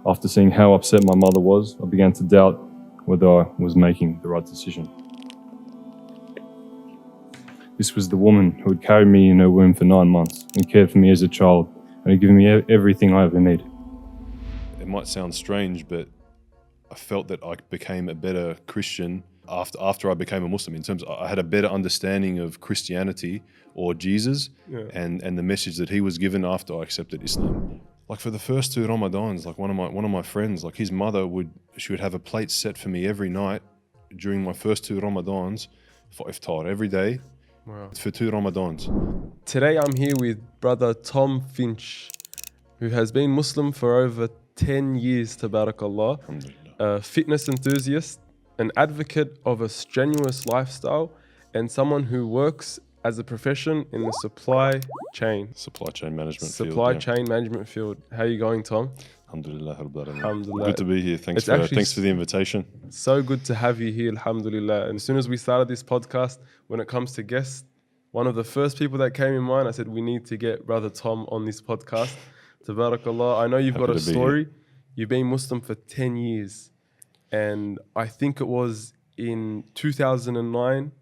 After seeing how upset my mother was, I began to doubt whether I was making the right decision. This was the woman who had carried me in her womb for 9 months and cared for me as a child and had given me everything I ever needed. It might sound strange, but I felt that I became a better Christian after I became a Muslim, in terms of I had a better understanding of Christianity or Jesus and the message that he was given after I accepted Islam. Like for the first 2 Ramadans, like one of my friends, like his mother would have a plate set for me every night during my first 2 Ramadans for iftar every day. Wow. For 2 Ramadans. Today I'm here with brother Tom Finch, who has been Muslim for over 10 years, tabarakallah. Alhamdulillah. A fitness enthusiast, an advocate of a strenuous lifestyle, and someone who works as a profession in the supply chain management field. How are you going, Tom? Alhamdulillah. Alhamdulillah. Good to be here. Thanks for the invitation. So good to have you here, alhamdulillah. And as soon as we started this podcast, when it comes to guests, one of the first people that came in mind, I said, we need to get brother Tom on this podcast. Tabarakallah. I know you've got a story. You've been Muslim for 10 years. And I think it was in 2009.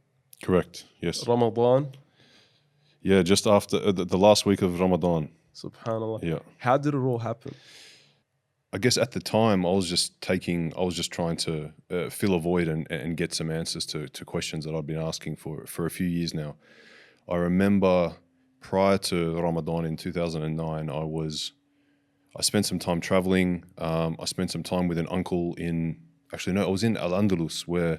Correct, yes. Ramadan. Yeah, just after the last week of Ramadan. Subhanallah. Yeah. How did it all happen? I guess at the time I was just trying to fill a void and get some answers to questions that I'd been asking for a few years now. I remember prior to Ramadan in 2009, I spent some time traveling. I spent some time with an uncle I was in Al-Andalus, where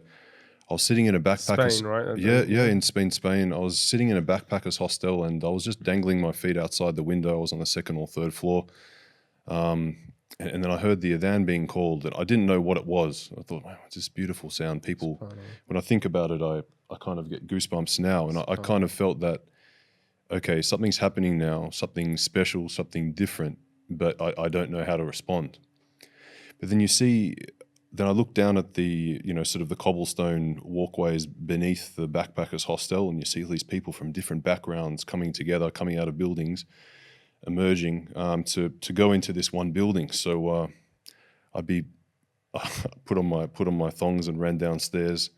I was sitting in a backpackers. Spain, right? Yeah, in Spain. I was sitting in a backpackers hostel and I was just dangling my feet outside the window. I was on the 2nd or 3rd floor. And then I heard the adhan being called and I didn't know what it was. I thought, wow, it's this beautiful sound. People, when I think about it, I kind of get goosebumps now. And I kind of felt that, okay, something's happening now, something special, something different, but I don't know how to respond. But then then I look down at the, sort of the cobblestone walkways beneath the backpackers hostel, and you see these people from different backgrounds coming together, coming out of buildings, emerging to go into this one building. So I put on my thongs and ran downstairs,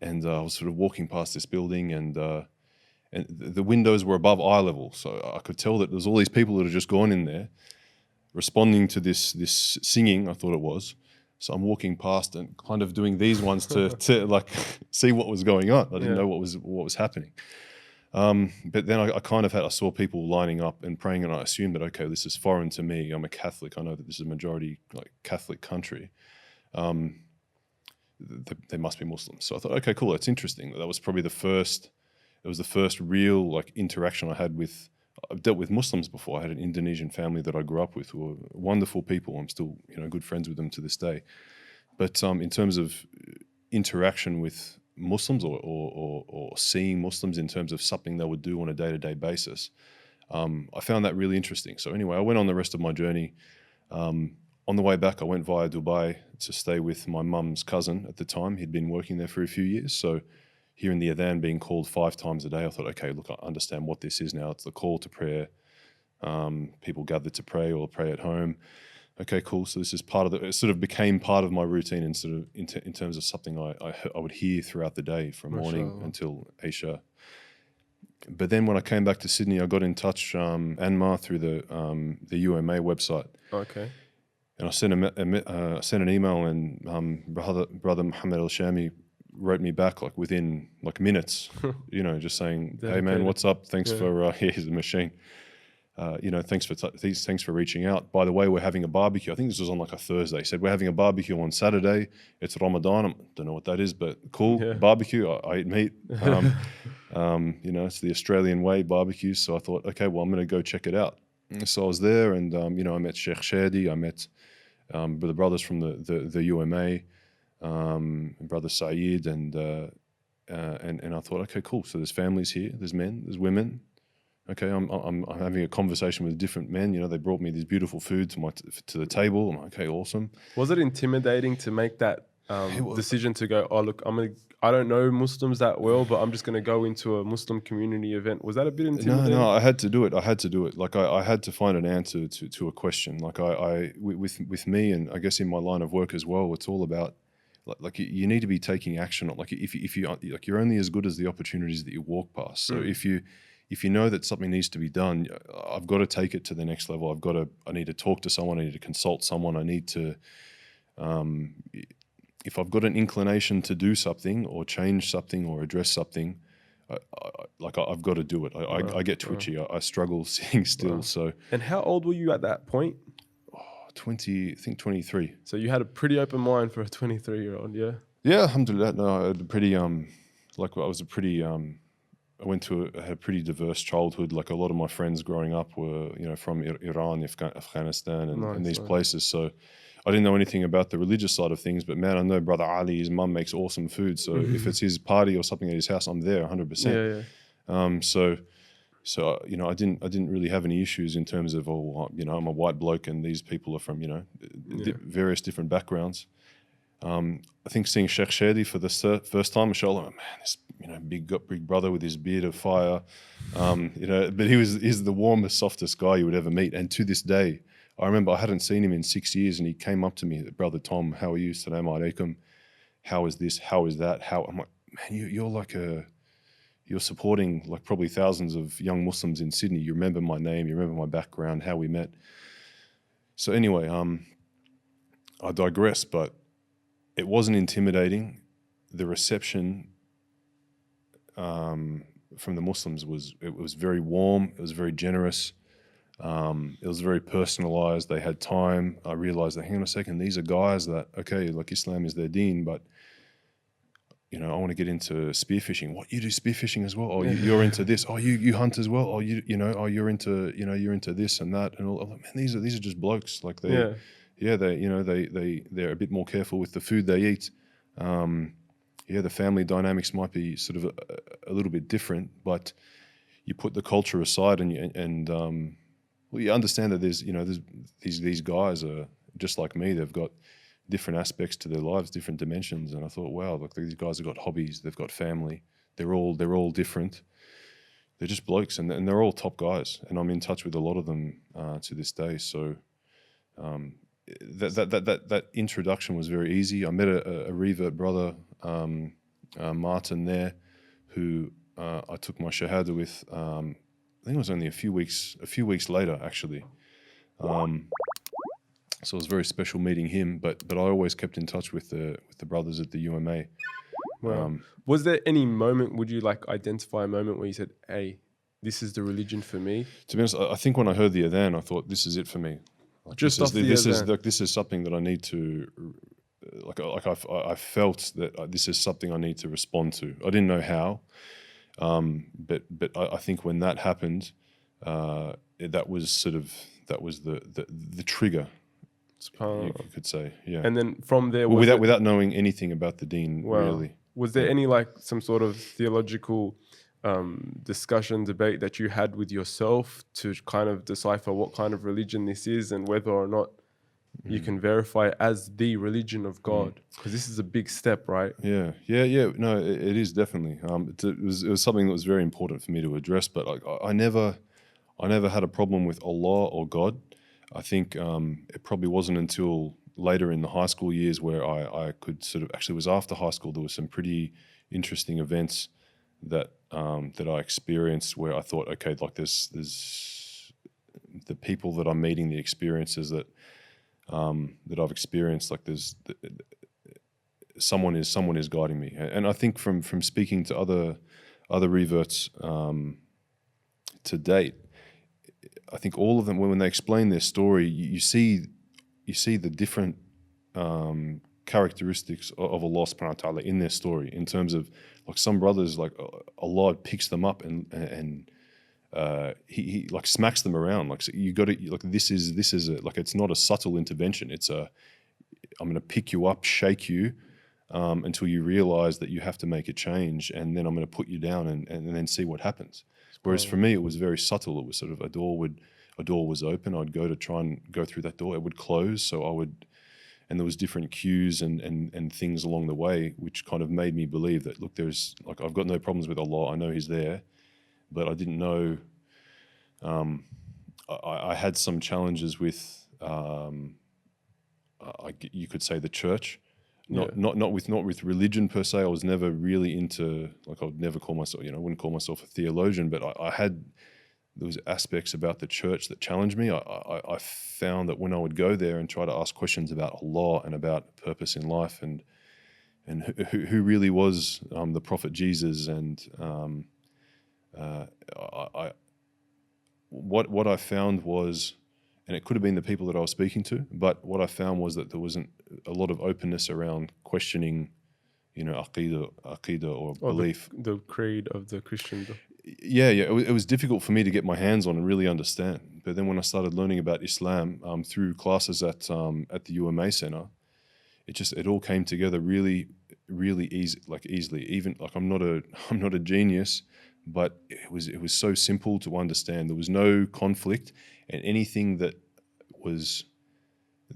and I was sort of walking past this building, and the windows were above eye level, so I could tell that there's all these people that had just gone in there, responding to this singing, I thought it was. So I'm walking past and kind of doing these ones to like see what was going on. I didn't know what was happening. But then I saw people lining up and praying, and I assumed that, okay, this is foreign to me. I'm a Catholic. I know that this is a majority Catholic country. They must be Muslims. So I thought, okay, cool. That's interesting. That was probably the first real interaction I had with. I've dealt with Muslims before. I had an Indonesian family that I grew up with who were wonderful people. I'm still, good friends with them to this day. But in terms of interaction with Muslims or seeing Muslims in terms of something they would do on a day-to-day basis, I found that really interesting. So anyway, I went on the rest of my journey. On the way back, I went via Dubai to stay with my mum's cousin at the time. He'd been working there for a few years. So hearing the adhan being called 5 times a day, I thought, okay, look, I understand what this is now. It's the call to prayer. People gather to pray or pray at home. Okay, cool. So this is it sort of became part of my routine and sort of in terms of something I would hear throughout the day from morning until Isha. But then when I came back to Sydney, I got in touch, Anmar, through the UMA website. Okay. And I sent an email, and brother Muhammad Al-Shami wrote me back within minutes, just saying, hey man, what's up? Thanks for, here's a machine. Thanks for reaching out. By the way, we're having a barbecue. I think this was on a Thursday. He said, we're having a barbecue on Saturday. It's Ramadan. I don't know what that is, but cool. Yeah. Barbecue. I eat meat. It's the Australian way, barbecue. So I thought, okay, well, I'm going to go check it out. So I was there, and, I met Sheikh Shadi. I met the brothers from the UMA, brother Saeed, and I thought, okay, cool. So there's families here. There's men. There's women. Okay, I'm having a conversation with different men. They brought me this beautiful food to the table. I'm like, okay, awesome. Was it intimidating to make that decision to go, oh look, I don't know Muslims that well, but I'm just gonna go into a Muslim community event. Was that a bit intimidating? No, I had to do it. I had to do it. Like I had to find an answer to a question. Like with me, and I guess in my line of work as well, it's all about like you need to be taking action. Like if you like, you're only as good as the opportunities that you walk past. So if you know that something needs to be done, I've got to take it to the next level. I need to talk to someone. I need to consult someone. I need to, if I've got an inclination to do something or change something or address something, I've got to do it. I get twitchy. I struggle sitting still. So And how old were you at that point? 23. So you had a pretty open mind for a 23-year-old, yeah? Yeah, alhamdulillah. No, I had a pretty I had a pretty diverse childhood. Like a lot of my friends growing up were, from Iran, Afghanistan, and these places. So I didn't know anything about the religious side of things, but man, I know Brother Ali, his mum makes awesome food. So if it's his party or something at his house, I'm there 100%. Yeah. So I didn't really have any issues in terms of, I'm a white bloke and these people are from, various different backgrounds. I think seeing Sheikh Shadi for the first time, mashallah, man, this big brother with his beard of fire, but he's the warmest, softest guy you would ever meet. And to this day, I remember I hadn't seen him in 6 years, and he came up to me, Brother Tom, how are you? Assalamu alaikum. How is this? How is that? I'm like, man, you're supporting like probably thousands of young Muslims in Sydney. You remember my name, you remember my background, how we met. So anyway, I digress, but it wasn't intimidating. The reception from the Muslims was very warm. It was very generous. It was very personalized. They had time. I realized that, hang on a second, these are guys that, okay, like Islam is their deen, but I want to get into spearfishing. What, you do spearfishing as well? Oh, you're into this. Oh, you hunt as well. Oh, you're into this and that and all. Man, these are just blokes. Like they're a bit more careful with the food they eat. The family dynamics might be sort of a little bit different, but you put the culture aside and you understand that there's these guys are just like me. They've got different aspects to their lives, different dimensions. And I thought, wow, look, these guys have got hobbies, they've got family. They're all different. They're just blokes, and they're all top guys. And I'm in touch with a lot of them to this day. So that introduction was very easy. I met a revert brother, Martin there, who I took my shahada with. I think it was only a few weeks later, actually. So it was very special meeting him, but I always kept in touch with the brothers at the UMA. Wow. Was there any moment, would you like identify a moment where you said, hey, this is the religion for me? To be honest, I think when I heard the adhan, I thought, this is it for me. Like, Just off the adhan. This is something that I need to, I felt that this is something I need to respond to. I didn't know how, but I think when that happened, that was the trigger. You could say, yeah. And then from there, without knowing anything about the deen, really. Was there any some sort of theological discussion, debate that you had with yourself to kind of decipher what kind of religion this is and whether or not you can verify it as the religion of God? Because this is a big step, right? Yeah. No, it is definitely. It was something that was very important for me to address. But I never had a problem with Allah or God. I think it probably wasn't until later in the high school years where I could sort of, actually it was after high school, there were some pretty interesting events that I experienced where I thought, okay, like there's the people that I'm meeting, the experiences that I've experienced, like there's someone is guiding me. And I think from speaking to other reverts to date, I think all of them, when they explain their story, you see the different characteristics of Allah subhanahu wa ta'ala in their story, in terms of like some brothers, like Allah picks them up and he like smacks them around. Like, so you got to, like, this is like, it's not a subtle intervention. It's I'm going to pick you up, shake you until you realize that you have to make a change, and then I'm going to put you down and then see what happens. Whereas for me, it was very subtle. It was sort of a door was open. I'd go to try and go through that door. It would close. So I would, and there was different cues and things along the way, which kind of made me believe that, look, there's like, I've got no problems with Allah. I know He's there, but I didn't know. I had some challenges with, you could say, the church. Not with religion per se. I was never really into, like, I would never call myself, I wouldn't call myself a theologian, but there was aspects about the church that challenged me. I found that when I would go there and try to ask questions about Allah and about purpose in life and who really was the Prophet Jesus, and what I found was, and it could have been the people that I was speaking to, but what I found was that there wasn't a lot of openness around questioning, aqidah or belief. The creed of the Christian. Yeah. It was difficult for me to get my hands on and really understand. But then when I started learning about Islam through classes at the UMA Center, it all came together really, really easily. Even like I'm not a genius, but it was so simple to understand. There was no conflict, and anything that was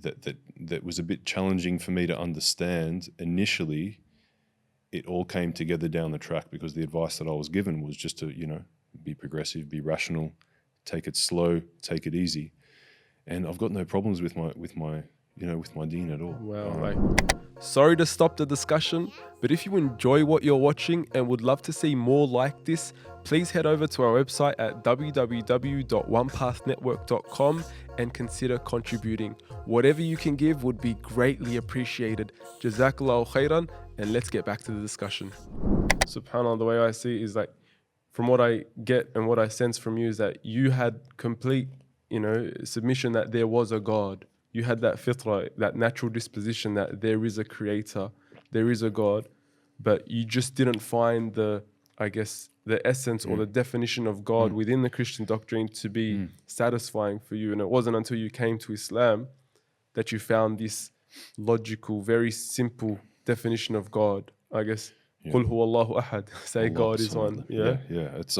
a bit challenging for me to understand initially, it all came together down the track, because the advice that I was given was just to, be progressive, be rational, take it slow, take it easy. And I've got no problems with my deen at all. Wow. Sorry to stop the discussion, but if you enjoy what you're watching and would love to see more like this, please head over to our website at www.onepathnetwork.com and consider contributing. Whatever you can give would be greatly appreciated. Jazakallahu khairan, and let's get back to the discussion. SubhanAllah, the way I see it is, like, from what I get and what I sense from you is that you had complete, submission that there was a God. You had that fitrah, that natural disposition that there is a creator, there is a God, but you just didn't find the essence or the definition of God within the Christian doctrine to be satisfying for you. And it wasn't until you came to Islam that you found this logical, very simple definition of God. I guess, Qul huwa Allahu ahad, say Allah, God is one. Yeah. It's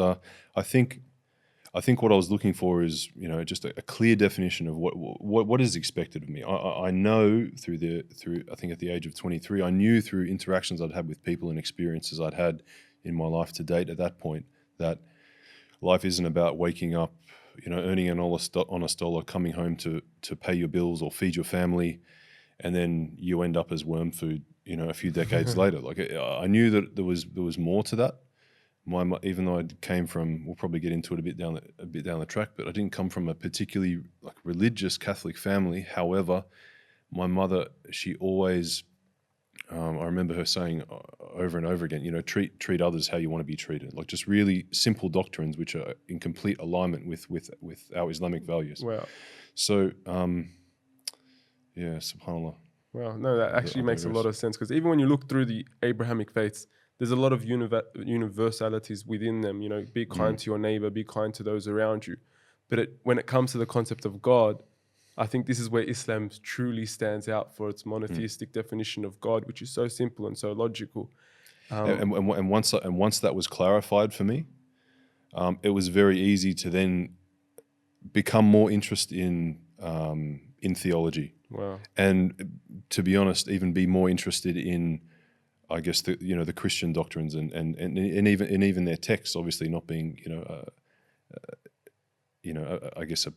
I think what I was looking for is, just a clear definition of what is expected of me. I know through I think at the age of 23, I knew through interactions I'd had with people and experiences I'd had in my life to date at that point, that life isn't about waking up, earning an honest dollar, coming home to pay your bills or feed your family, and then you end up as worm food, a few decades later. Like, I knew that there was more to that. Even though I came from, we'll probably get into it a bit down the track, but I didn't come from a particularly religious Catholic family. However, my mother, she always, I remember her saying over and over again, treat others how you want to be treated. Like, just really simple doctrines which are in complete alignment with our Islamic values. Wow. So, subhanAllah. Wow, no, that actually makes a lot of sense, because even when you look through the Abrahamic faiths, there's a lot of universalities within them. Be kind to your neighbor, be kind to those around you. But when it comes to the concept of God, I think this is where Islam truly stands out for its monotheistic definition of God, which is so simple and so logical. And once that was clarified for me, it was very easy to then become more interested in theology. Wow. And to be honest, even be more interested in, I guess, the Christian doctrines and even their texts, obviously not being, I guess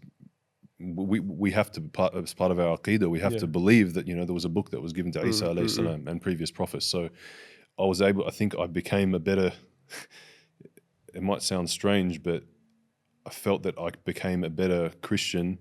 we have to, as part of our aqeedah, we have to believe that, there was a book that was given to Isa alayhi salam and previous prophets. So I think I became a better, it might sound strange, but I felt that I became a better Christian,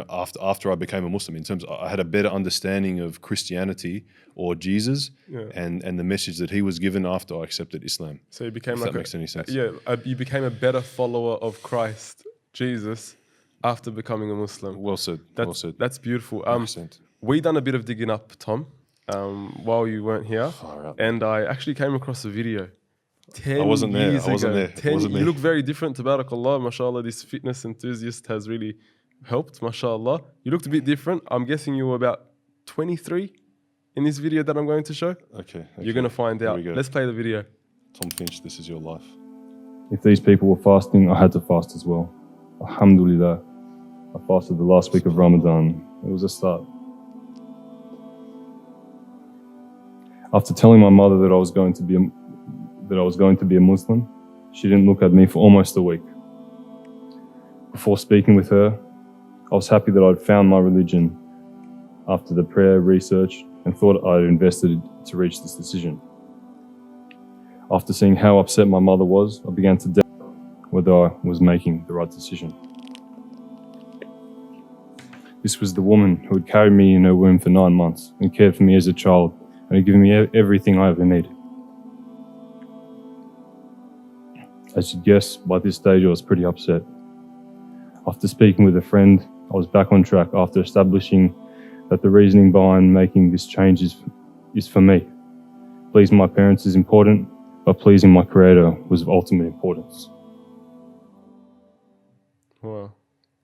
after I became a Muslim, in terms of I had a better understanding of Christianity or Jesus and the message that he was given after I accepted Islam. So you became, if that makes any sense. You became a better follower of Christ, Jesus, after becoming a Muslim. Well said. That's beautiful. 100%. We done a bit of digging up, Tom, while you weren't here, and I actually came across a video. 10 I wasn't there. years I wasn't ago. there. It wasn't You me. look very different, tabarakallah, mashallah. This fitness enthusiast has really helped, mashallah. You looked a bit different. I'm guessing you were about 23 in this video that I'm going to show. Okay. You're going to find out. we go. Let's play the video. Tom Finch, this is your life. If these people were fasting, I had to fast as well. Alhamdulillah. I fasted the last week of Ramadan. It was a start. After telling my mother that I was going to be a Muslim, she didn't look at me for almost a week. Before speaking with her, I was happy that I'd found my religion after the prayer, research, and thought I'd invested to reach this decision. After seeing how upset my mother was, I began to doubt whether I was making the right decision. This was the woman who had carried me in her womb for 9 months and cared for me as a child and had given me everything I ever needed. As you'd guess, by this stage I was pretty upset. After speaking with a friend, I was back on track after establishing that the reasoning behind making this change is for me. Pleasing my parents is important, but pleasing my Creator was of ultimate importance. Wow.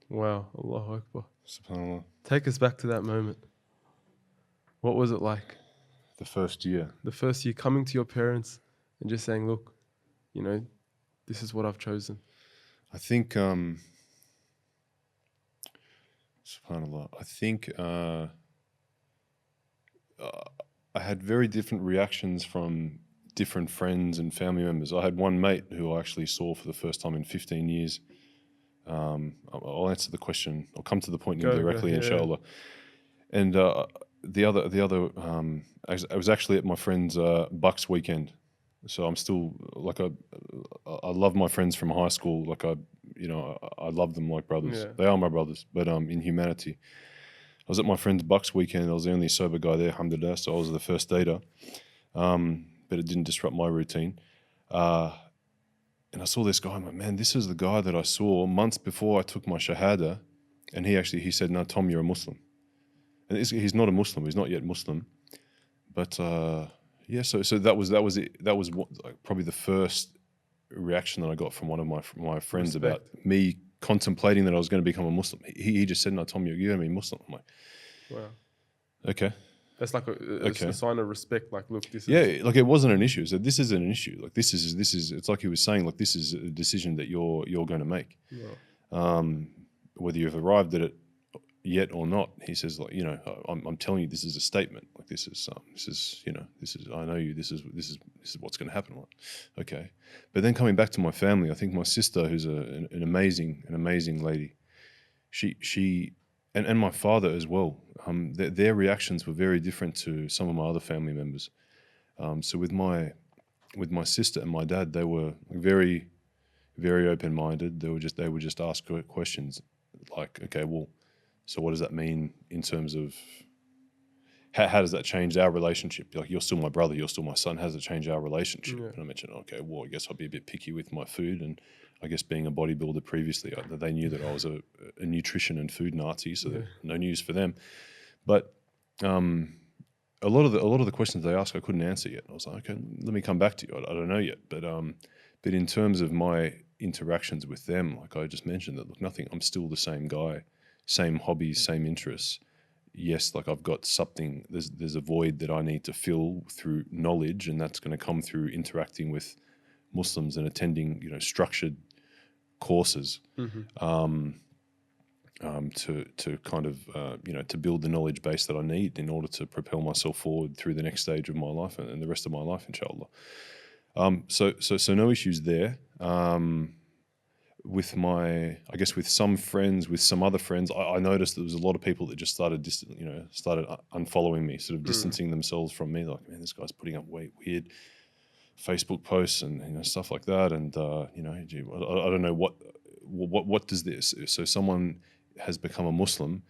Wow. Allahu Akbar. SubhanAllah. Take us back to that moment. What was it like? The first year. The first year coming to your parents and just saying, look, this is what I've chosen. I think, SubhanAllah, I think I had very different reactions from different friends and family members. I had one mate who I actually saw for the first time in 15 years. I'll answer the question. I'll come to the point directly, inshallah. And the other, I was actually at my friend's Bucks weekend. So I'm still I love my friends from high school. I love them like brothers. Yeah. They are my brothers, but in humanity. I was at my friend's Bucks weekend. I was the only sober guy there, alhamdulillah. So I was the first dater, but it didn't disrupt my routine. And I saw this guy. I'm like, man, this is the guy that I saw months before I took my shahada. And he said, no, Tom, you're a Muslim. And he's not a Muslim. He's not yet Muslim. But so that was it. That was probably the first reaction that I got from one of my friends about me contemplating that I was going to become a Muslim. He just said, no, Tom, you're going to be Muslim. I'm like, wow. Okay. That's like a sign of respect. Like, look, this is... Yeah, like it wasn't an issue. So this isn't an issue. Like this is, it's like he was saying, like this is a decision that you're going to make. Yeah. Whether you've arrived at it yet or not, he says, like, I'm telling you, this is a statement. Like this is I know you, this is what's going to happen. Like, okay. But then coming back to my family, I think my sister, who's an amazing lady, she and my father as well, their reactions were very different to some of my other family members. So with my sister and my dad, they were very, very open-minded. They would just ask questions like, okay, well, so what does that mean in terms of how does that change our relationship? Like, you're still my brother, you're still my son. How does it change our relationship? Yeah. And I mentioned, okay, well, I guess I'll be a bit picky with my food. And I guess being a bodybuilder previously, they knew that I was a nutrition and food Nazi, so no news for them. But a lot of the questions they asked, I couldn't answer yet. I was like, okay, let me come back to you. I don't know yet. But in terms of my interactions with them, like I just mentioned, that look, I'm still the same guy, same hobbies, same interests. Yes, like I've got something, there's a void that I need to fill through knowledge, and that's going to come through interacting with Muslims and attending, structured courses, to kind of, to build the knowledge base that I need in order to propel myself forward through the next stage of my life and the rest of my life, inshallah. So no issues there. With some friends, with some other friends, I noticed there was a lot of people that just started unfollowing me, sort of distancing themselves from me. Like, man, this guy's putting up weird Facebook posts and stuff like that. And gee, I don't know what does this. So someone has become a Muslim.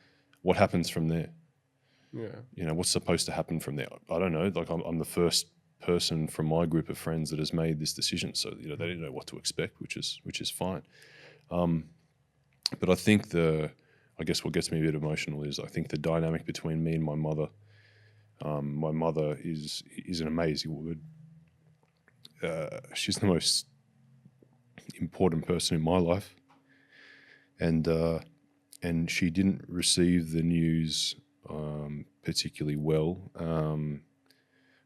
What happens from there? Yeah. What's supposed to happen from there? I don't know. Like I'm the first person from my group of friends that has made this decision, so they didn't know what to expect, which is fine. But I think I guess what gets me a bit emotional is I think the dynamic between me and my mother. My mother is an amazing woman. She's the most important person in my life, and she didn't receive the news particularly well.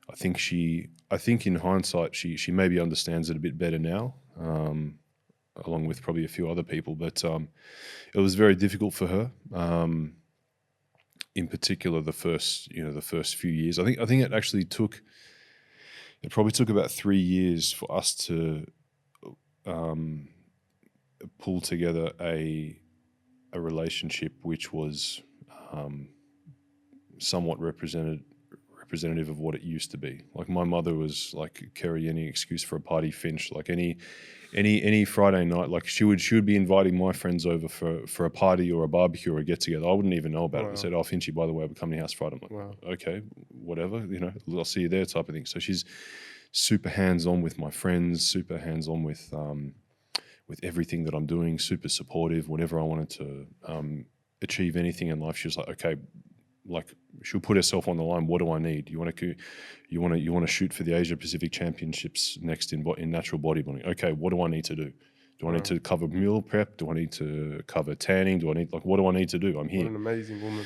I think in hindsight, she maybe understands it a bit better now, along with probably a few other people. But it was very difficult for her. In particular, the first few years. I think it actually took it probably took about 3 years for us to pull together a relationship which was somewhat representative of what it used to be. Like my mother was like, Kerry, any excuse for a party, Finch. Like any Friday night, like she would be inviting my friends over for a party or a barbecue or a get together. I wouldn't even know about it. I said, "Oh, Finchy, by the way, we're coming to your house Friday." I'm like, "Okay, whatever, I'll see you there," type of thing. So she's super hands on with my friends, super hands on with everything that I'm doing, super supportive. Whenever I wanted to achieve anything in life, she was like, "Okay." Like she'll put herself on the line. What do I need? You want to shoot for the Asia Pacific Championships next in natural bodybuilding. Okay, what do I need to do? Do I need to cover meal prep? Do I need to cover tanning? Do I need what do I need to do? I'm here. What an amazing woman.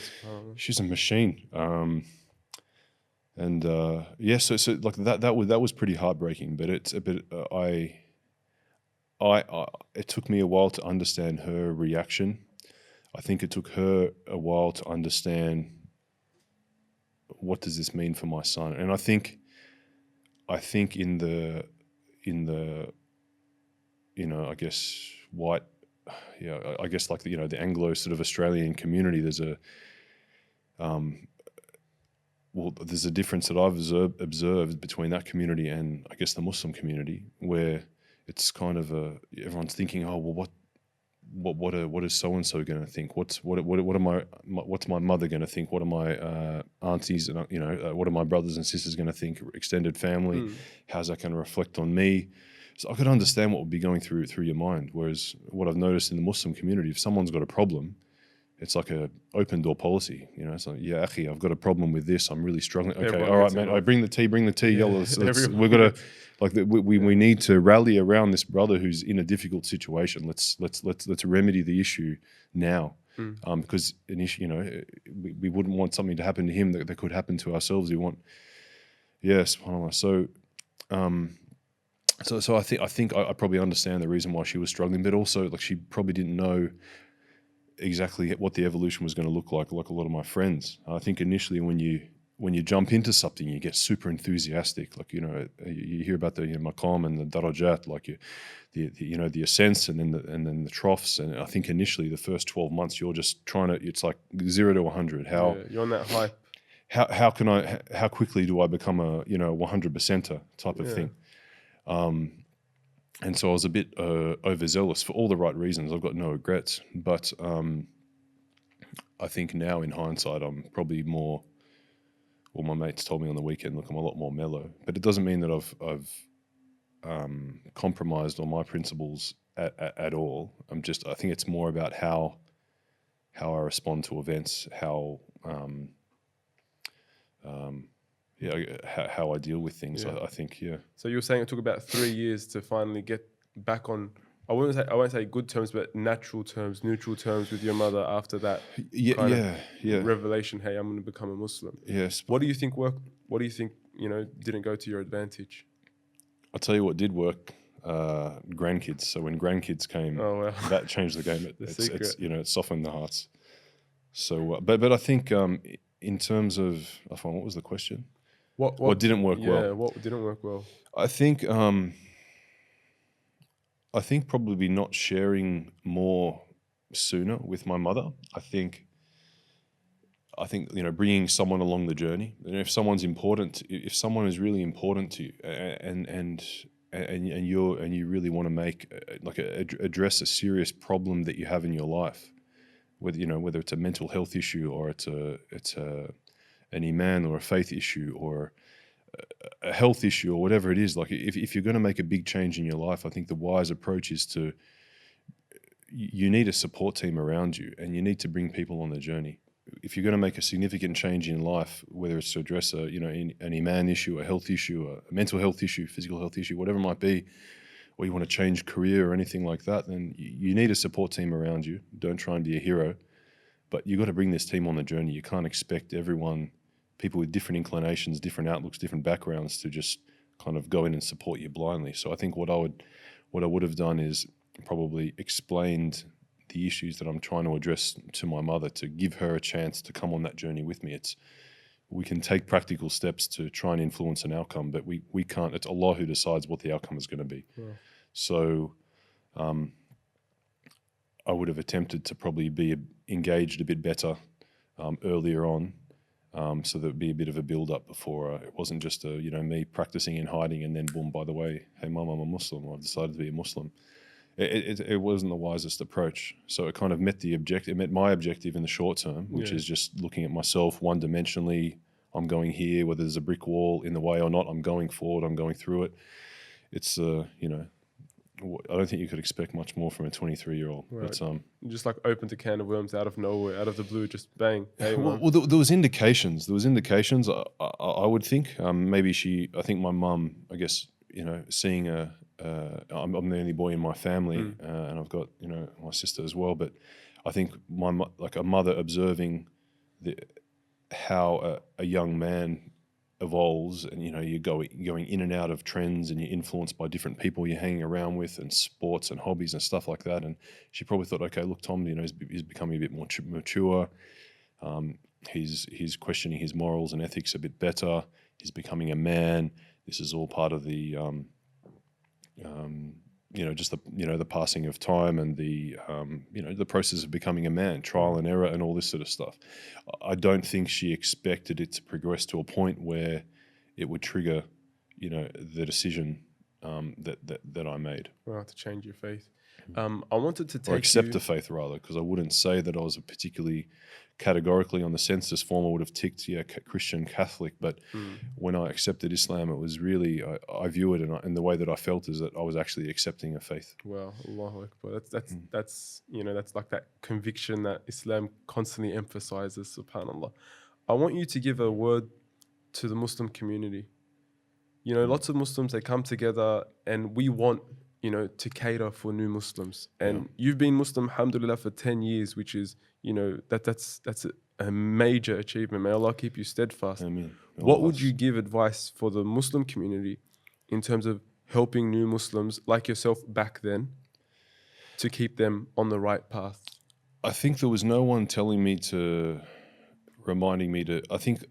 She's a machine. So like that was pretty heartbreaking. But it's a bit. It took me a while to understand her reaction. I think it took her a while to understand what does this mean for my son. And I think in the I guess white, I guess like the Anglo sort of Australian community, there's a difference that I've observed between that community and I guess the Muslim community, where it's kind of everyone's thinking, oh well, what is so and so going to think? What's my mother going to think? What are my aunties and what are my brothers and sisters going to think? Extended family, how's that going to reflect on me? So I could understand what would be going through your mind. Whereas what I've noticed in the Muslim community, if someone's got a problem, it's like a open door policy. It's like, yeah, akhi, I've got a problem with this. I'm really struggling. Okay, all right, man. I bring the tea. Yeah, we've got to. Like we need to rally around this brother who's in a difficult situation. Let's remedy the issue now, because an issue, we wouldn't want something to happen to him that could happen to ourselves. We want, yes, subhanAllah. So I think I probably understand the reason why she was struggling, but also like she probably didn't know exactly what the evolution was going to look like a lot of my friends. I think initially when you jump into something, you get super enthusiastic. Like, you hear about the maqam and the darajat, like the ascents and then the troughs. And I think initially the first 12 months, you're just it's like 0 to 100. You're on that hype. How quickly do I become a 100%er type of thing? And so I was a bit overzealous for all the right reasons. I've got no regrets, but I think now in hindsight, I'm probably more. Well, my mates told me on the weekend, look, I'm a lot more mellow. But it doesn't mean that I've compromised on my principles at all. I think it's more about how I respond to events, how I deal with things. Yeah. I think, yeah. So you were saying it took about 3 years to finally get back on. I won't say good terms, but neutral terms with your mother after that revelation. Hey, I'm going to become a Muslim. Yes. What do you think worked? What do you think didn't go to your advantage? I'll tell you what did work. Grandkids. So when grandkids came, that changed the game. It softened the hearts. So, but I think in terms of, what was the question? What didn't work well? Yeah, what didn't work well? I think probably not sharing more sooner with my mother. I think bringing someone along the journey. If someone is really important to you, and you really want to make address a serious problem that you have in your life, whether it's a mental health issue or it's an iman or a faith issue or a health issue or whatever it is, like if you're going to make a big change in your life, I think the wise approach is you need a support team around you, and you need to bring people on the journey. If you're going to make a significant change in life, whether it's to address an iman issue, a health issue, a mental health issue, physical health issue, whatever it might be, or you want to change career or anything like that, then you need a support team around you. Don't try and be a hero, but you've got to bring this team on the journey. You can't expect people with different inclinations, different outlooks, different backgrounds to just kind of go in and support you blindly. So I think what I would have done is probably explained the issues that I'm trying to address to my mother, to give her a chance to come on that journey with me. we can take practical steps to try and influence an outcome, but we can't. It's Allah who decides what the outcome is going to be. Yeah. So I would have attempted to probably be engaged a bit better earlier on, so there would be a bit of a build up before it wasn't just me practicing in hiding and then boom, by the way, hey mum, I'm a Muslim, I've decided to be a Muslim. It wasn't the wisest approach. So it kind of met it met my objective in the short term, which is just looking at myself one dimensionally. I'm going here, whether there's a brick wall in the way or not, I'm going forward, I'm going through it. It's I don't think you could expect much more from a 23-year-old. Right. But Just like opened a can of worms out of nowhere, out of the blue, just bang. Hey, mum. well, there was indications. There was indications. I would think maybe I think my mum, I guess, seeing I'm the only boy in my family, and I've got my sister as well. But I think like a mother observing how a young man evolves, and you're going in and out of trends, and you're influenced by different people you're hanging around with, and sports and hobbies and stuff like that. And she probably thought, okay, look, Tom, he's becoming a bit more mature. He's questioning his morals and ethics a bit better. He's becoming a man. This is all part of the just the passing of time and the the process of becoming a man, trial and error and all this sort of stuff. I don't think she expected it to progress to a point where it would trigger the decision that I made. Well, to change your faith. I wanted to take Or accept the faith, rather, because I wouldn't say that I was a particularly categorically on the census form I would have ticked Christian, Catholic, but when I accepted Islam, it was really I view it, and the way that I felt is that I was actually accepting a faith. Well, Allahu Akbar. That's like that conviction that Islam constantly emphasizes. Subhanallah. I want you to give a word to the Muslim community. Lots of Muslims, they come together, and we want to cater for new Muslims. And you've been Muslim, alhamdulillah, for 10 years, which is, that's a major achievement. May Allah keep you steadfast. Ameen. What would you give advice for the Muslim community in terms of helping new Muslims like yourself back then to keep them on the right path? I think there was no one reminding me to, I think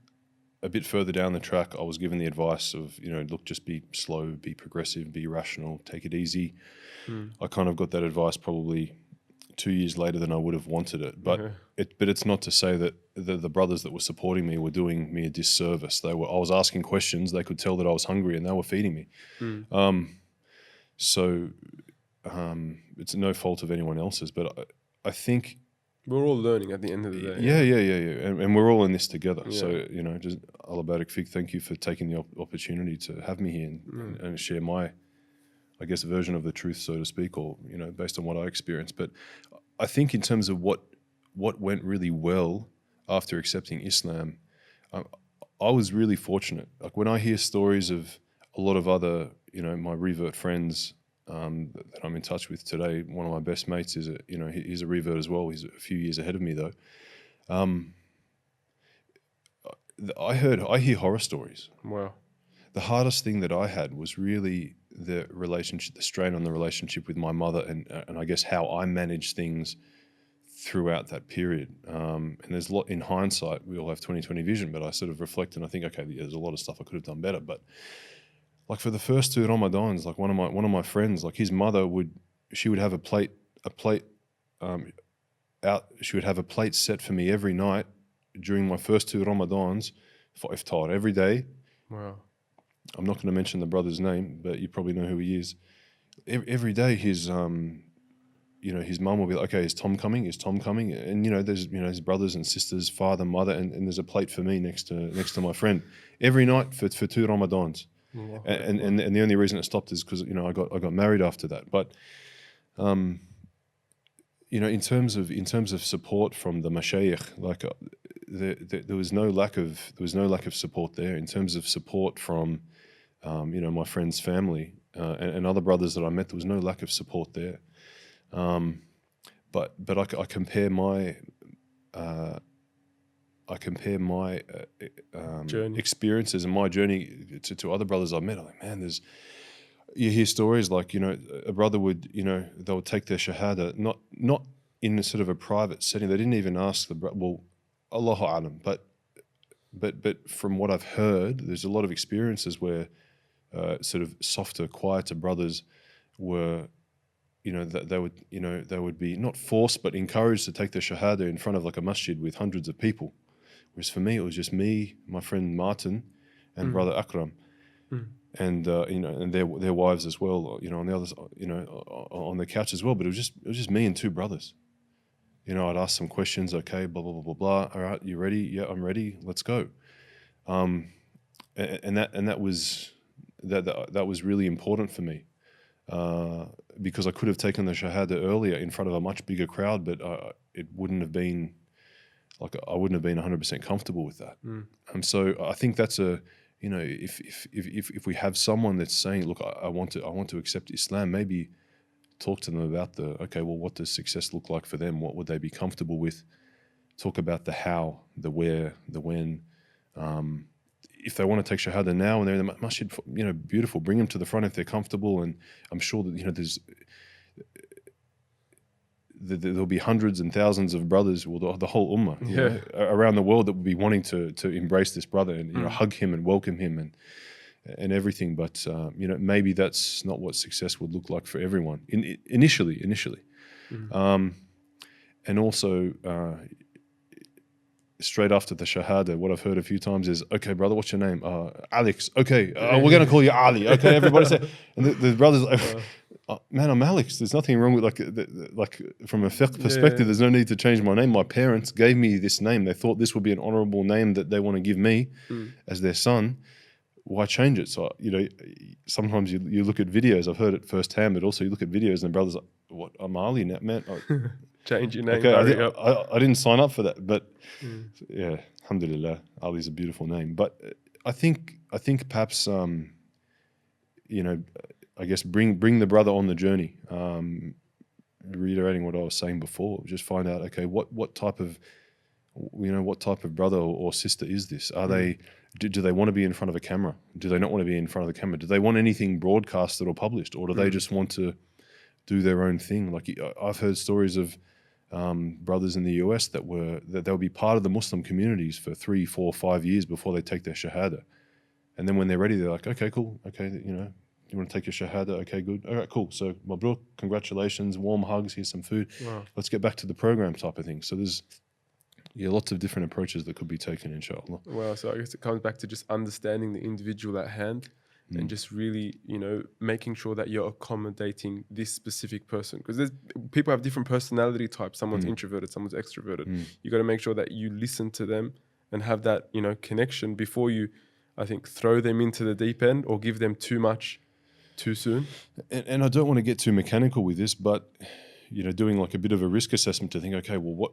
a bit further down the track, I was given the advice of, look, just be slow, be progressive, be rational, take it easy. I kind of got that advice probably 2 years later than I would have wanted it. But it's not to say that the brothers that were supporting me were doing me a disservice. I was asking questions. They could tell that I was hungry, and they were feeding me. So it's no fault of anyone else's. But I think we're all learning at the end of the day. Yeah. And we're all in this together. Yeah. So, just Allah Barak Fik, thank you for taking the opportunity to have me here and share my, I guess, version of the truth, so to speak, or, based on what I experienced. But I think in terms of what went really well after accepting Islam, I was really fortunate. Like when I hear stories of a lot of other, my revert friends that I'm in touch with today, one of my best mates is he's a revert as well. He's a few years ahead of me though. I hear horror stories. Wow. The hardest thing that I had was really the relationship, the strain on the relationship with my mother, and I guess how I managed things throughout that period. And there's a lot in hindsight. We all have 20/20 vision, but I sort of reflect and I think, okay, there's a lot of stuff I could have done better. But like for the first 2 Ramadans, like one of my friends, like his mother would have a plate out. She would have a plate set for me every night during my first 2 Ramadans for iftar every day. Wow. I'm not going to mention the brother's name, but you probably know who he is. Every day, his mum will be like, okay, is Tom coming? Is Tom coming? And there's his brothers and sisters, father, mother, and there's a plate for me next to my friend every night for 2 Ramadans. Wow. And the only reason it stopped is because I got married after that. But in terms of support from the mashayikh, like there was no lack of support there. In terms of support from my friend's family and other brothers that I met, there was no lack of support there. But I compare my experiences and my journey to other brothers I've met. I'm like, man, you hear stories like, a brother would, they would take their shahada, not in a sort of a private setting. They didn't even ask Allahu Alam, but but from what I've heard, there's a lot of experiences where sort of softer, quieter brothers were, that they would be not forced but encouraged to take the shahada in front of like a masjid with hundreds of people. Whereas for me, it was just me, my friend Martin, and brother Akram, and and their wives as well. On the others, on the couch as well. But it was just me and two brothers. I'd ask some questions. Okay, blah blah blah blah blah. All right, you ready? Yeah, I'm ready. Let's go. And that was really important for me. Because I could have taken the shahada earlier in front of a much bigger crowd, but it wouldn't have been I wouldn't have been 100% comfortable with that. So I think that's if we have someone that's saying, look, I want to accept Islam, maybe talk to them about what does success look like for them? What would they be comfortable with? Talk about the how, the where, the when. If they want to take shahada now and they're in the masjid, beautiful. Bring them to the front if they're comfortable, and I'm sure that there'll be hundreds and thousands of brothers, the whole ummah, around the world that will be wanting to embrace this brother and hug him and welcome him and everything. But maybe that's not what success would look like for everyone initially. And also. Straight after the shahada, what I've heard a few times is, okay, brother, what's your name? Alex. Okay, we're going to call you Ali. Okay, everybody say. And the brothers like, man, I'm Alex. There's nothing wrong with like from a fiqh perspective, there's no need to change my name. My parents gave me this name. They thought this would be an honorable name that they want to give me as their son. Why change it? So, sometimes you look at videos, I've heard it firsthand, but also you look at videos and the brothers like, what, I'm Ali now, man. Change your name. Okay, I didn't sign up for that, but yeah, alhamdulillah, Ali's a beautiful name. But I think perhaps I guess bring the brother on the journey. Reiterating what I was saying before, just find out, okay, what type of brother or sister is this? Are they do they want to be in front of a camera? Do they not want to be in front of the camera? Do they want anything broadcasted or published, or do they just want to do their own thing? Like I've heard stories of brothers in the US that they'll be part of the Muslim communities for 3, 4, 5 years before they take their shahada, and then when they're ready, they're like, okay, cool, okay, you want to take your shahada, okay, good, all right, cool. So Mabruk, congratulations, warm hugs, here's some food. Wow. Let's get back to the program type of thing. So there's lots of different approaches that could be taken, inshallah. Well, so I guess it comes back to just understanding the individual at hand. And just really, making sure that you're accommodating this specific person, because people have different personality types. Someone's introverted, someone's extroverted. You got to make sure that you listen to them and have that, connection before you, I think, throw them into the deep end or give them too much too soon. And I don't want to get too mechanical with this, but doing like a bit of a risk assessment to think, okay, well,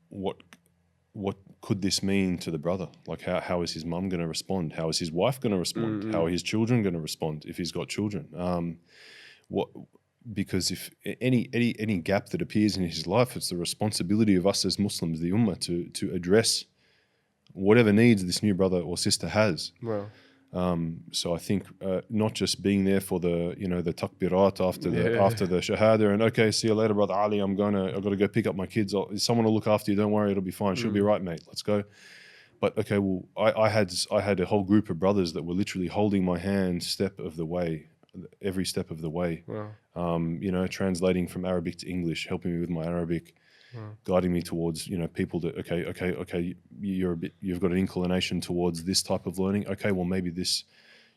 what could this mean to the brother? Like how is his mum going to respond? How is his wife going to respond? How are his children going to respond if he's got children? Because if any gap that appears in his life, it's the responsibility of us as Muslims, the ummah, to address whatever needs this new brother or sister has. Wow. So I think not just being there for the the takbirat after the shahada and okay, see you later, brother Ali. I've got to go pick up my kids. Someone will look after you. Don't worry, it'll be fine. She'll be right, mate. Let's go. But okay, well, I had a whole group of brothers that were literally holding my hand step of the way, every step of the way. Wow. Translating from Arabic to English, helping me with my Arabic. Guiding me towards people that okay you've got an inclination towards this type of learning. Okay, well maybe this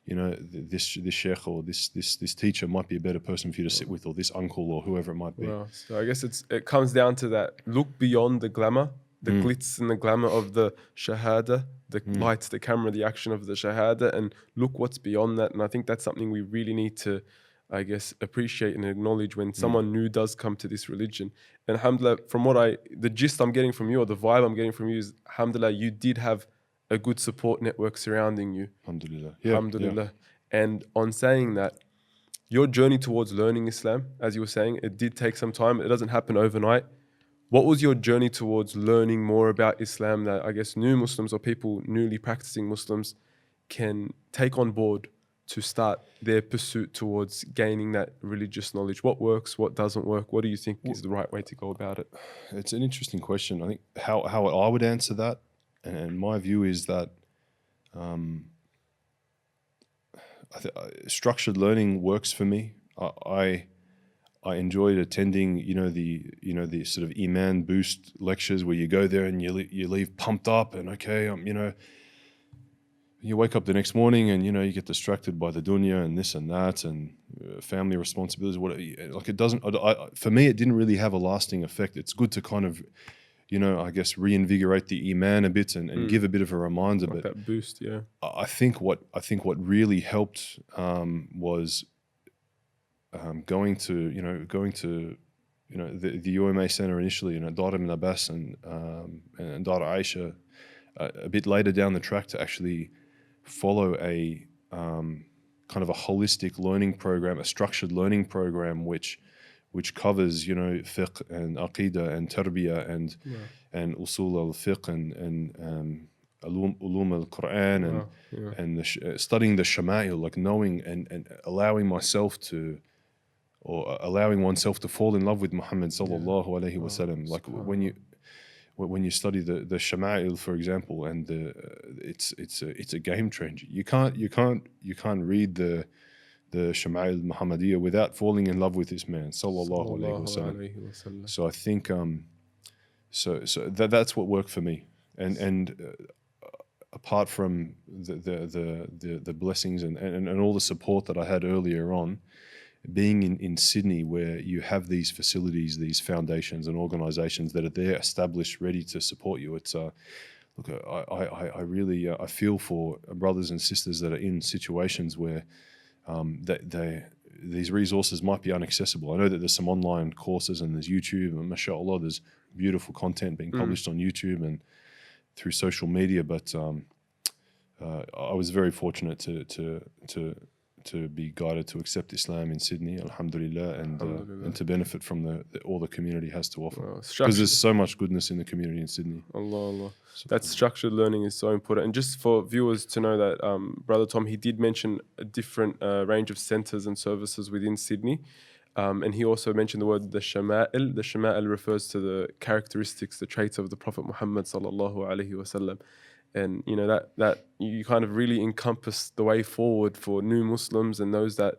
this sheikh or this teacher might be a better person for you to sit with, or this uncle or whoever it might be. Wow. So I guess it comes down to that. Look beyond the glamour, the glitz and the glamour of the shahada, the lights, the camera, the action of the shahada, and look what's beyond that. And I think that's something we really need to, I guess, appreciate and acknowledge when someone new does come to this religion. And alhamdulillah, from the gist I'm getting from you, or the vibe I'm getting from you is, alhamdulillah, you did have a good support network surrounding you. Alhamdulillah. Yeah, alhamdulillah. Yeah. And on saying that, your journey towards learning Islam, as you were saying, it did take some time. It doesn't happen overnight. What was your journey towards learning more about Islam that I guess new Muslims or people newly practicing Muslims can take on board to start their pursuit towards gaining that religious knowledge? What works, what doesn't work? What do you think is the right way to go about it? It's an interesting question. I think how I would answer that and my view is that structured learning works for me. I enjoyed attending, the sort of Iman boost lectures where you go there and you leave pumped up and okay, you wake up the next morning and you get distracted by the dunya and this and that and family responsibilities. Like it doesn't. For me, it didn't really have a lasting effect. It's good to kind of, I guess reinvigorate the Iman a bit and give a bit of a reminder. Like but that boost, yeah. I think what really helped was going to the UMA center initially, Dar ibn Abbas and Dar Aisha, a bit later down the track to actually follow a kind of a holistic learning program, a structured learning program, which covers fiqh and aqidah and tarbiyah and usul al-fiqh and ulum al-Quran and studying the shama'il, like knowing and allowing myself to, or allowing oneself to fall in love with Muhammad sallallahu alaihi wasallam. Like when you study the Shama'il, for example, and it's a game changer. You can't read the Shama'il Muhammadiyah without falling in love with this man sallallahu alaihi wasallam. So I think so that's what worked for me. And apart from the blessings and all the support that I had earlier on, being in Sydney, where you have these facilities, these foundations and organizations that are there, established, ready to support you, it's look, I really I feel for brothers and sisters that are in situations where these resources might be inaccessible. I know that there's some online courses and there's YouTube, and mashallah, there's beautiful content being published on YouTube and through social media, but I was very fortunate to be guided to accept Islam in Sydney, alhamdulillah, and to benefit from all the community has to offer. Because there's so much goodness in the community in Sydney. Allah. That structured learning is so important. And just for viewers to know that Brother Tom, he did mention a different range of centers and services within Sydney. And he also mentioned the word the Shama'il. The Shama'il refers to the characteristics, the traits of the Prophet Muhammad sallallahu alaihi wasallam. And that you kind of really encompass the way forward for new Muslims and those that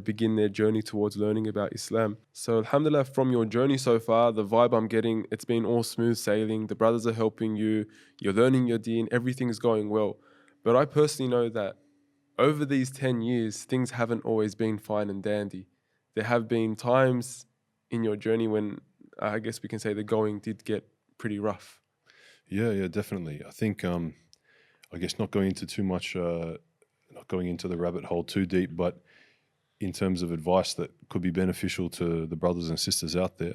begin their journey towards learning about Islam. So alhamdulillah, from your journey so far, the vibe I'm getting, it's been all smooth sailing. The brothers are helping you, you're learning your deen, everything's going well. But I personally know that over these 10 years, things haven't always been fine and dandy. There have been times in your journey when I guess we can say the going did get pretty rough. Yeah, definitely. I think, I guess not going into too much, not going into the rabbit hole too deep, but in terms of advice that could be beneficial to the brothers and sisters out there,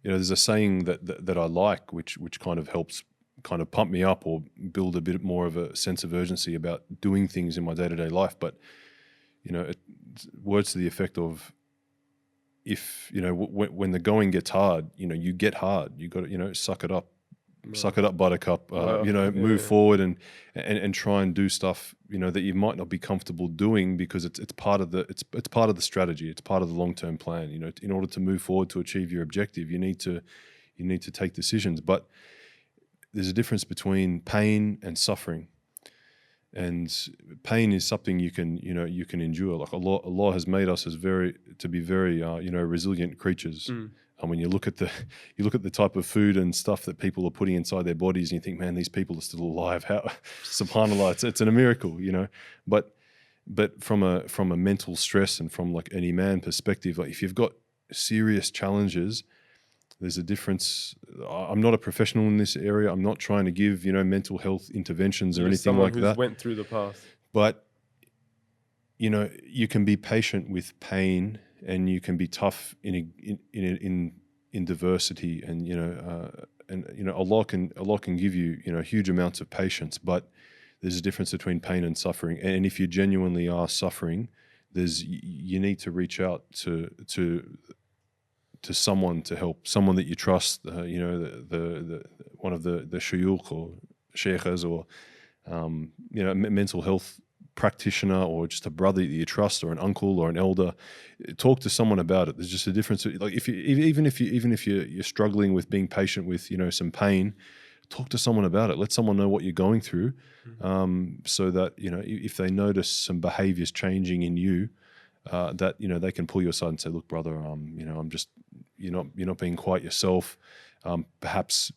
there's a saying that I like, which kind of helps kind of pump me up or build a bit more of a sense of urgency about doing things in my day-to-day life. But, words to the effect of, if, when the going gets hard, you get hard, you got to, suck it up. Suck it up, buttercup. Move forward and try and do stuff that you might not be comfortable doing, because it's part of the strategy. It's part of the long-term plan. In order to move forward to achieve your objective, you need to take decisions. But there's a difference between pain and suffering. And pain is something you can endure. Like Allah has made us to be very resilient creatures. And when you look at the type of food and stuff that people are putting inside their bodies, and you think, man, these people are still alive. How, subhanallah, it's a miracle, But from a mental stress and from like an iman perspective, like if you've got serious challenges, there's a difference. I'm not a professional in this area. I'm not trying to give mental health interventions or anything like that. Someone who's went through the path. But you can be patient with pain, and you can be tough in diversity, and Allah can give you huge amounts of patience, but there's a difference between pain and suffering. And if you genuinely are suffering, you need to reach out to someone to help, someone that you trust, the one of the shuyukh or sheikhs, or mental health practitioner, or just a brother that you trust, or an uncle or an elder. Talk to someone about it. There's just a difference. Like even if you're struggling with being patient with some pain, talk to someone about it. Let someone know what you're going through, so that if they notice some behaviors changing in you, that they can pull you aside and say, "Look, brother, I'm just you're not being quite yourself. Perhaps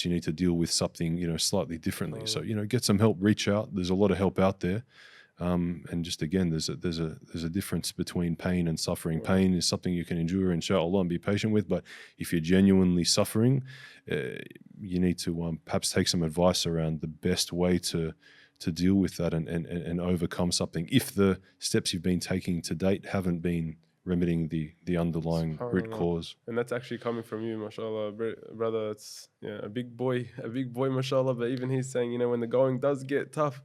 you need to deal with something slightly differently." So get some help. Reach out. There's a lot of help out there. And just again, there's a difference between pain and suffering. Pain is something you can endure, inshallah, and be patient with. But if you're genuinely suffering, you need to perhaps take some advice around the best way to deal with that and overcome something. If the steps you've been taking to date haven't been remedying the underlying root cause. And that's actually coming from you, mashallah, brother. It's a big boy, mashallah. But even he's saying, when the going does get tough,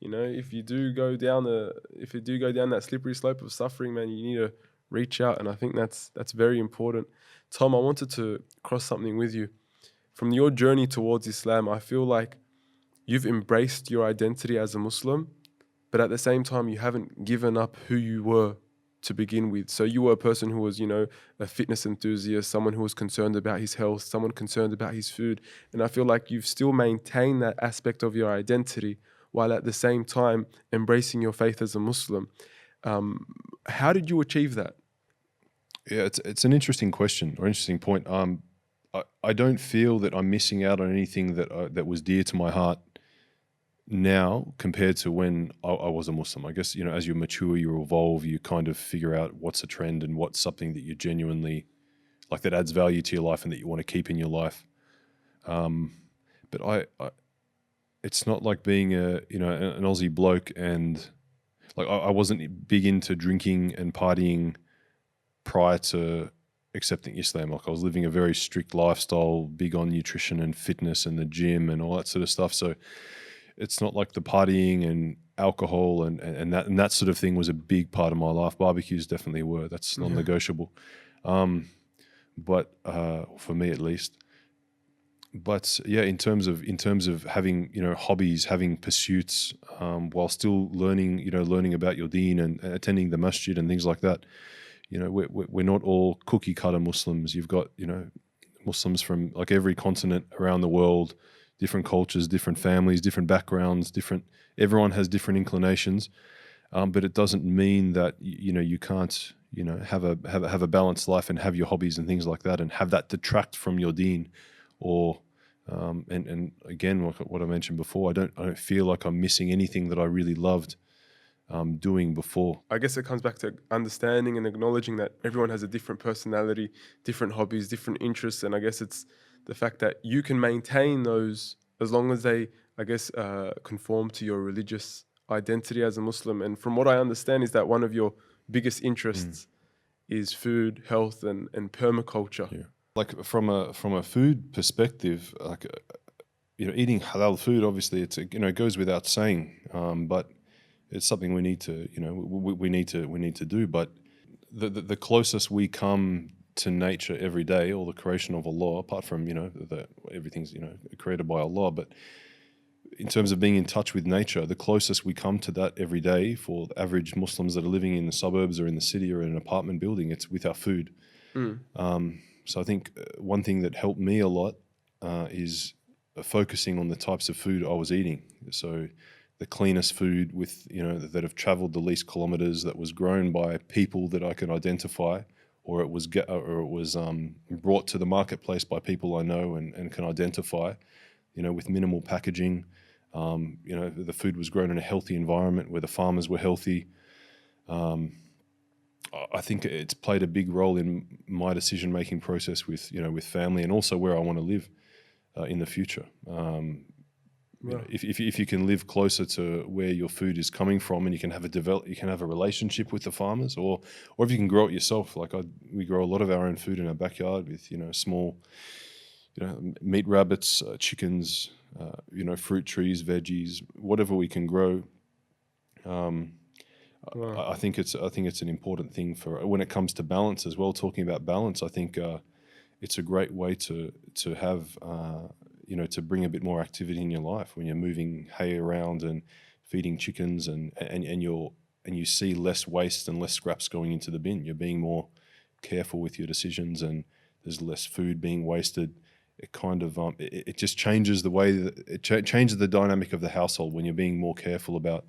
if you do go down that slippery slope of suffering, man, you need to reach out. And I think that's very important. Tom, I wanted to cross something with you. From your journey towards Islam, I feel like you've embraced your identity as a Muslim, but at the same time, you haven't given up who you were to begin with. So you were a person who was, a fitness enthusiast, someone who was concerned about his health, someone concerned about his food. And I feel like you've still maintained that aspect of your identity while at the same time embracing your faith as a Muslim. How did you achieve that? Yeah, it's an interesting question or interesting point. I don't feel that I'm missing out on anything that was dear to my heart now compared to when I was a Muslim. I guess, as you mature, you evolve, you kind of figure out what's a trend and what's something that you genuinely like that adds value to your life and that you want to keep in your life. But I it's not like being an Aussie bloke and like I wasn't big into drinking and partying prior to accepting Islam. Like I was living a very strict lifestyle, big on nutrition and fitness and the gym and all that sort of stuff. So it's not like the partying and alcohol and that sort of thing was a big part of my life. Barbecues definitely were. That's non-negotiable. But for me at least. But yeah, in terms of having hobbies, having pursuits, while still learning about your deen and attending the masjid and things like that, we're not all cookie cutter Muslims. You've got Muslims from like every continent around the world, different cultures, different families, different backgrounds, everyone has different inclinations, but it doesn't mean that you can't have a balanced life and have your hobbies and things like that and have that detract from your deen. Or and again, what I mentioned before, I don't feel like I'm missing anything that I really loved doing before. I guess it comes back to understanding and acknowledging that everyone has a different personality, different hobbies, different interests, and I guess it's the fact that you can maintain those as long as they, I guess, conform to your religious identity as a Muslim. And from what I understand is that one of your biggest interests is food, health, and permaculture. Yeah. Like from a food perspective, like eating halal food, obviously it goes without saying, but it's something we need to we need to do. But the closest we come to nature every day, or the creation of Allah, apart from everything's created by Allah, but in terms of being in touch with nature, the closest we come to that every day for the average Muslims that are living in the suburbs or in the city or in an apartment building, it's with our food. So I think one thing that helped me a lot is focusing on the types of food I was eating. So the cleanest food with that have traveled the least kilometers, that was grown by people that I could identify, or it was brought to the marketplace by people I know and can identify, with minimal packaging. The food was grown in a healthy environment where the farmers were healthy. I think it's played a big role in my decision-making process with family, and also where I want to live in the future. If you can live closer to where your food is coming from, and you can have a relationship with the farmers, or if you can grow it yourself. Like we grow a lot of our own food in our backyard with small meat rabbits, chickens, fruit trees, veggies, whatever we can grow. I think it's an important thing for when it comes to balance as well. Talking about balance, I think it's a great way to have to bring a bit more activity in your life when you're moving hay around and feeding chickens and you see less waste and less scraps going into the bin. You're being more careful with your decisions, and there's less food being wasted. it kind of it just changes the way that changes the dynamic of the household when you're being more careful about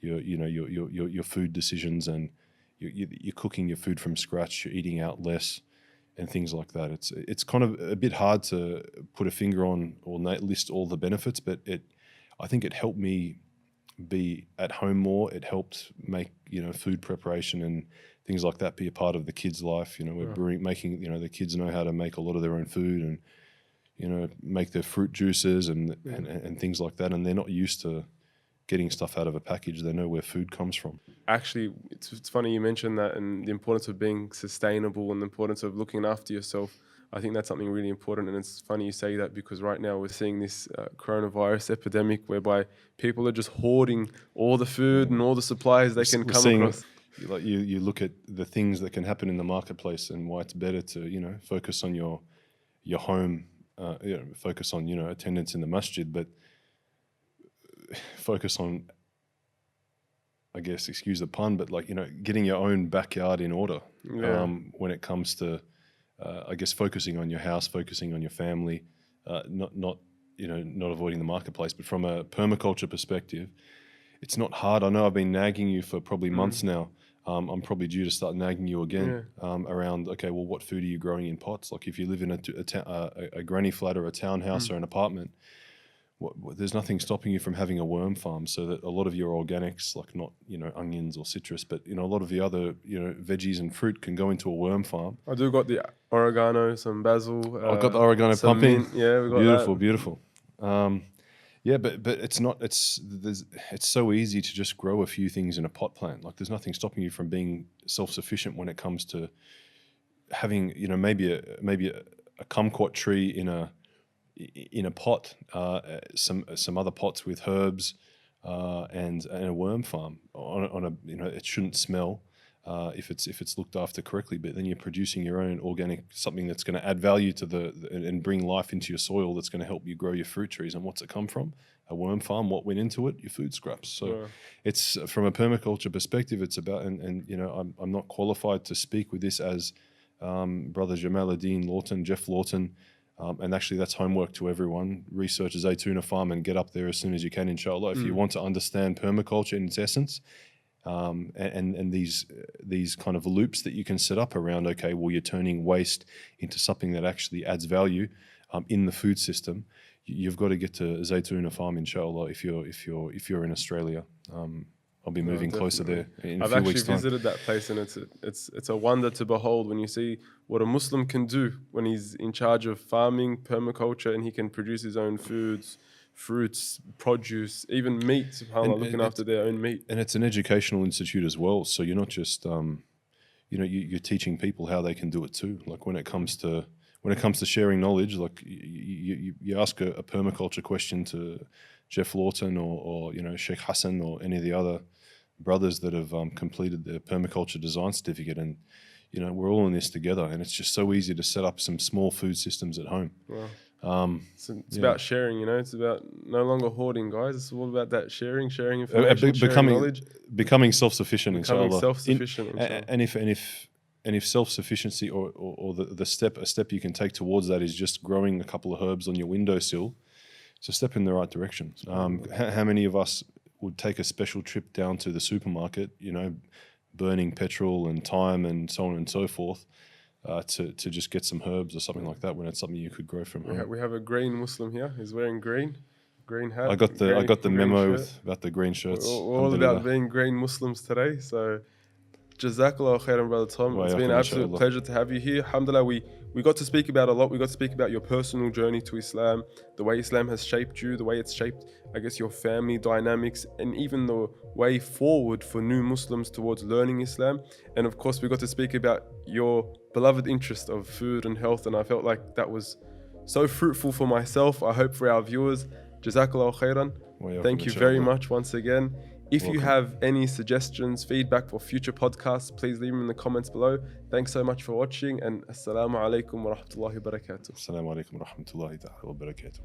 your food decisions, and you're cooking your food from scratch, you're eating out less, and things like that. It's kind of a bit hard to put a finger on or list all the benefits, but I think it helped me be at home more. It helped make food preparation and things like that be a part of the kids' life. We're making the kids know how to make a lot of their own food, and make their fruit juices and things like that, and they're not used to getting stuff out of a package. They know where food comes from. Actually, it's funny you mentioned that, and the importance of being sustainable and the importance of looking after yourself. I think that's something really important, and it's funny you say that, because right now we're seeing this coronavirus epidemic whereby people are just hoarding all the food and all the supplies they can come across. Like you look at the things that can happen in the marketplace, and why it's better to focus on your home, focus on attendance in the masjid, but focus on, I guess, excuse the pun, but getting your own backyard in order. When it comes to I guess focusing on your house, focusing on your family, not avoiding the marketplace. But from a permaculture perspective, it's not hard. I know I've been nagging you for probably months now. I'm probably due to start nagging you again around, okay, well, what food are you growing in pots? Like if you live in a granny flat or a townhouse or an apartment, there's nothing stopping you from having a worm farm, so that a lot of your organics, like not onions or citrus, but a lot of the other veggies and fruit can go into a worm farm. I do got the oregano, some basil. I've got the oregano pumping. Mint. Yeah, we got beautiful. Yeah, but it's not. It's so easy to just grow a few things in a pot plant. Like there's nothing stopping you from being self-sufficient when it comes to having maybe a kumquat tree in a pot, some other pots with herbs, and a worm farm on a it shouldn't smell if it's looked after correctly, but then you're producing your own organic, something that's going to add value to and bring life into your soil, that's going to help you grow your fruit trees. And what's it come from? A worm farm. What went into it? Your food scraps. So it's from a permaculture perspective, it's about, and I'm not qualified to speak with this as brother Jamaluddin Lawton, Jeff Lawton. And actually, that's homework to everyone. Research Zaytuna Farm and get up there as soon as you can, inshallah. If you want to understand permaculture in its essence, and these kind of loops that you can set up around, okay, well, you're turning waste into something that actually adds value in the food system. You've got to get to Zaytuna Farm, inshallah, if you're in Australia. I'll be moving closer there in a few weeks' time. I've actually visited that place, and it's a wonder to behold when you see what a Muslim can do when he's in charge of farming, permaculture, and he can produce his own foods, fruits, produce, even meat, subhanAllah, looking after their own meat. And it's an educational institute as well, so you're not just you're teaching people how they can do it too. Like when it comes to sharing knowledge, like you ask a permaculture question to Jeff Lawton or Sheikh Hassan or any of the other brothers that have completed their permaculture design certificate, and we're all in this together, and it's just so easy to set up some small food systems at home. Wow. It's about sharing, it's about no longer hoarding, guys. It's all about that sharing information, sharing knowledge, becoming self-sufficient, inshallah. Inshallah. And if self-sufficiency or a step you can take towards that is just growing a couple of herbs on your windowsill, it's a step in the right direction. How many of us would take a special trip down to the supermarket, burning petrol and time and so on and so forth, to just get some herbs or something like that, when it's something you could grow from home? We have a green Muslim here. He's wearing green hat. I got the memo about the green shirts. We're all about being green Muslims today. So Jazakallah khairan, Brother Tom. It's been an absolute pleasure to have you here. Alhamdulillah, we got to speak about a lot. We got to speak about your personal journey to Islam, the way Islam has shaped you, the way it's shaped, I guess, your family dynamics, and even the way forward for new Muslims towards learning Islam. And of course, we got to speak about your beloved interest of food and health. And I felt like that was so fruitful for myself. I hope for our viewers. Jazakallah khairan. Thank you very much once again. If you have any suggestions, feedback for future podcasts, please leave them in the comments below. Thanks so much for watching, and Assalamu alaikum wa rahmatullahi wa barakatuh. Assalamu alaikum wa rahmatullahi wa barakatuh.